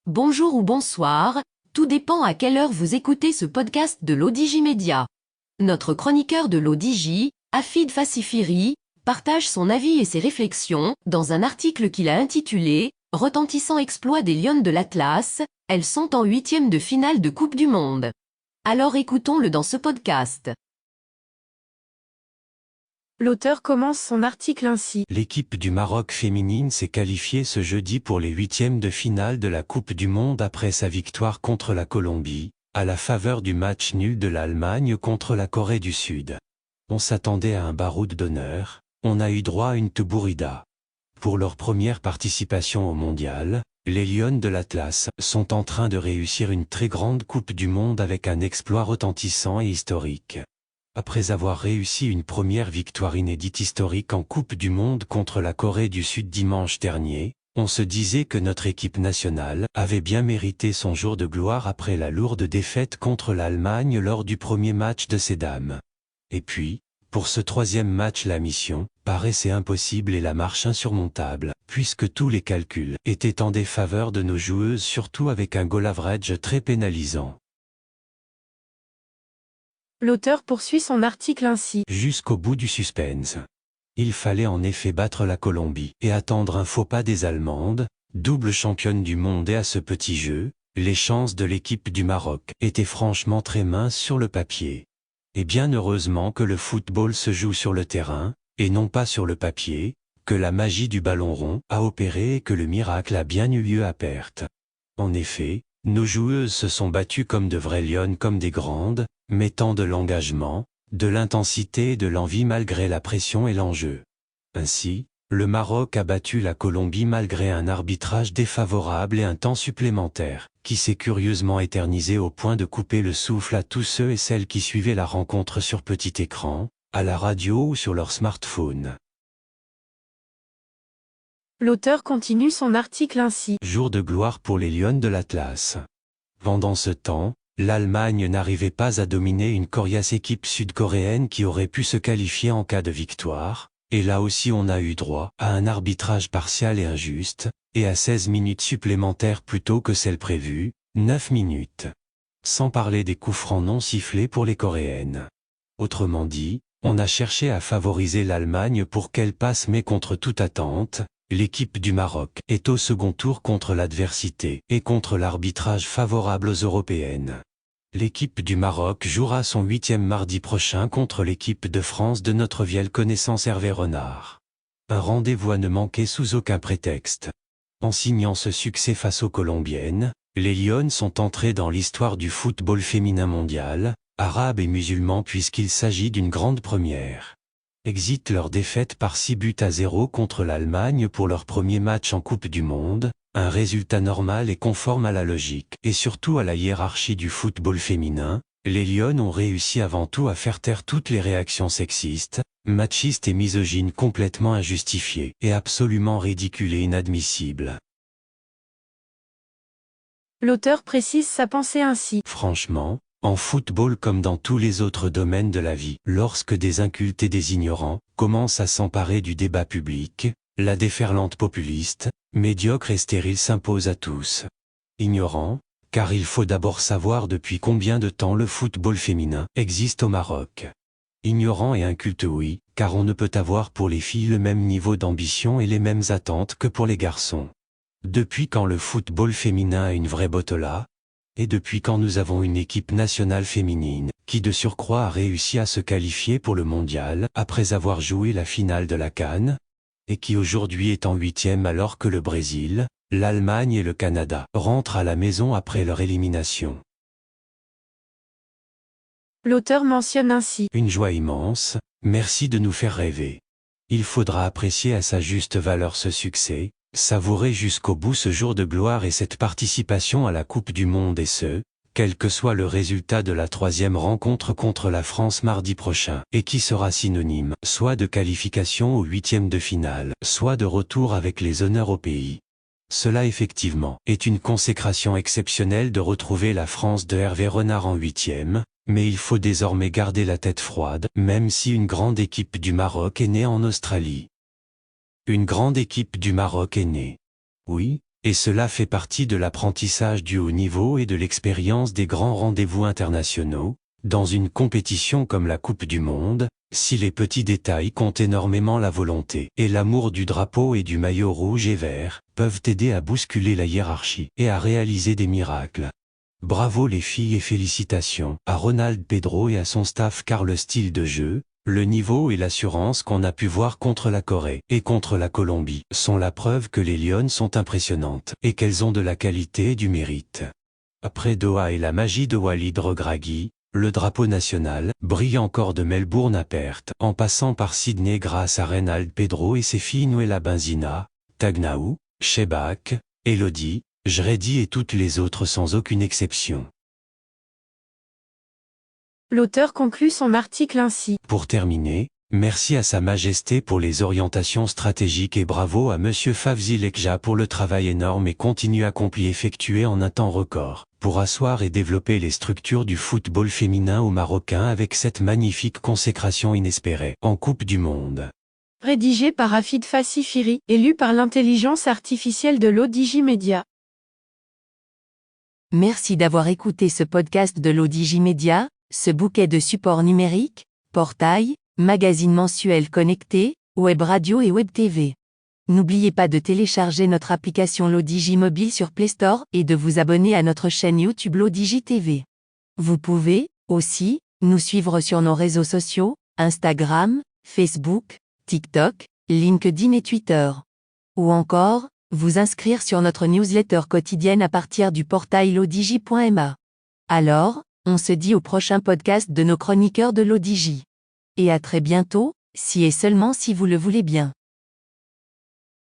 Bonjour ou bonsoir, tout dépend à quelle heure vous écoutez ce podcast de l'ODJ Média. Notre chroniqueur de l'ODJ, Afid Fassifiri, partage son avis et ses réflexions dans un article qu'il a intitulé « Retentissant exploit des Lionnes de l'Atlas, elles sont en 8e de finale de Coupe du Monde ». Alors écoutons-le dans ce podcast. L'auteur commence son article ainsi. L'équipe du Maroc féminine s'est qualifiée ce jeudi pour les 8e de finale de la Coupe du Monde après sa victoire contre la Colombie, à la faveur du match nul de l'Allemagne contre la Corée du Sud. On s'attendait à un baroud d'honneur, on a eu droit à une tebourida. Pour leur première participation au mondial, les Lionnes de l'Atlas sont en train de réussir une très grande Coupe du Monde avec un exploit retentissant et historique. Après avoir réussi une première victoire inédite historique en Coupe du Monde contre la Corée du Sud dimanche dernier, on se disait que notre équipe nationale avait bien mérité son jour de gloire après la lourde défaite contre l'Allemagne lors du premier match de ces dames. Et puis, pour ce troisième match la mission paraissait impossible et la marche insurmontable, puisque tous les calculs étaient en défaveur de nos joueuses, surtout avec un goal average très pénalisant. L'auteur poursuit son article ainsi. Jusqu'au bout du suspense. Il fallait en effet battre la Colombie et attendre un faux pas des Allemandes, double championne du monde, et à ce petit jeu, les chances de l'équipe du Maroc étaient franchement très minces sur le papier. Et bien heureusement que le football se joue sur le terrain, et non pas sur le papier, que la magie du ballon rond a opéré et que le miracle a bien eu lieu à perte. En effet, nos joueuses se sont battues comme de vraies lionnes, comme des grandes, mettant de l'engagement, de l'intensité et de l'envie malgré la pression et l'enjeu. Ainsi, le Maroc a battu la Colombie malgré un arbitrage défavorable et un temps supplémentaire, qui s'est curieusement éternisé au point de couper le souffle à tous ceux et celles qui suivaient la rencontre sur petit écran, à la radio ou sur leur smartphone. L'auteur continue son article ainsi. Jour de gloire pour les Lionnes de l'Atlas. Pendant ce temps, l'Allemagne n'arrivait pas à dominer une coriace équipe sud-coréenne qui aurait pu se qualifier en cas de victoire, et là aussi on a eu droit à un arbitrage partial et injuste, et à 16 minutes supplémentaires plutôt que celles prévues, 9 minutes. Sans parler des coups francs non sifflés pour les Coréennes. Autrement dit, on a cherché à favoriser l'Allemagne pour qu'elle passe, mais contre toute attente, l'équipe du Maroc est au second tour contre l'adversité et contre l'arbitrage favorable aux Européennes. L'équipe du Maroc jouera son 8e mardi prochain contre l'équipe de France de notre vieille connaissance Hervé Renard. Un rendez-vous à ne manquer sous aucun prétexte. En signant ce succès face aux Colombiennes, les Lionnes sont entrées dans l'histoire du football féminin mondial, arabe et musulman, puisqu'il s'agit d'une grande première. Exit leur défaite par 6-0 contre l'Allemagne pour leur premier match en Coupe du Monde, un résultat normal et conforme à la logique, et surtout à la hiérarchie du football féminin. Les Lionnes ont réussi avant tout à faire taire toutes les réactions sexistes, machistes et misogynes complètement injustifiées, et absolument ridicules et inadmissibles. L'auteur précise sa pensée ainsi. Franchement, en football comme dans tous les autres domaines de la vie, lorsque des incultes et des ignorants commencent à s'emparer du débat public, la déferlante populiste, médiocre et stérile s'impose à tous. Ignorants, car il faut d'abord savoir depuis combien de temps le football féminin existe au Maroc. Ignorants et incultes, oui, car on ne peut avoir pour les filles le même niveau d'ambition et les mêmes attentes que pour les garçons. Depuis quand le football féminin a une vraie botola ? Et depuis quand nous avons une équipe nationale féminine, qui de surcroît a réussi à se qualifier pour le mondial, après avoir joué la finale de la CAN, et qui aujourd'hui est en 8e alors que le Brésil, l'Allemagne et le Canada rentrent à la maison après leur élimination. L'auteur mentionne ainsi. Une joie immense, merci de nous faire rêver. Il faudra apprécier à sa juste valeur ce succès, savourer jusqu'au bout ce jour de gloire et cette participation à la Coupe du Monde, et ce, quel que soit le résultat de la 3e rencontre contre la France mardi prochain, et qui sera synonyme, soit de qualification au 8e de finale, soit de retour avec les honneurs au pays. Cela effectivement est une consécration exceptionnelle de retrouver la France de Hervé Renard en 8e, mais il faut désormais garder la tête froide, même si une grande équipe du Maroc est née en Australie. Une grande équipe du Maroc est née. Oui, Et cela fait partie de l'apprentissage du haut niveau et de l'expérience des grands rendez-vous internationaux. Dans une compétition comme la Coupe du Monde, si les petits détails comptent énormément, la volonté et l'amour du drapeau et du maillot rouge et vert peuvent aider à bousculer la hiérarchie et à réaliser des miracles. Bravo les filles et félicitations à Ronald Pedro et à son staff, car le style de jeu, le niveau et l'assurance qu'on a pu voir contre la Corée et contre la Colombie sont la preuve que les Lionnes sont impressionnantes et qu'elles ont de la qualité et du mérite. Après Doha et la magie de Walid Regragui, le drapeau national brille encore de Melbourne à Perth, en passant par Sydney grâce à Ronald Pedro et ses filles Noella Benzina, Tagnaou, Shebak, Elodie, Jredi et toutes les autres sans aucune exception. L'auteur conclut son article ainsi. Pour terminer, merci à Sa Majesté pour les orientations stratégiques et bravo à Monsieur Favzi Lekja pour le travail énorme et continu accompli effectué en un temps record, pour asseoir et développer les structures du football féminin au Marocain avec cette magnifique consécration inespérée en Coupe du Monde. Rédigé par Hafid Fassifiri et lu par l'intelligence artificielle de l'Odigimédia. Merci d'avoir écouté ce podcast de l'Odigimédia, ce bouquet de supports numériques, portail, magazine mensuel connecté, web radio et web TV. N'oubliez pas de télécharger notre application l'Odigi Mobile sur Play Store et de vous abonner à notre chaîne YouTube l'Odigi TV. Vous pouvez, aussi, nous suivre sur nos réseaux sociaux, Instagram, Facebook, TikTok, LinkedIn et Twitter. Ou encore, vous inscrire sur notre newsletter quotidienne à partir du portail lodigi.ma. Alors, on se dit au prochain podcast de nos chroniqueurs de l'Odigi. Et à très bientôt, si et seulement si vous le voulez bien.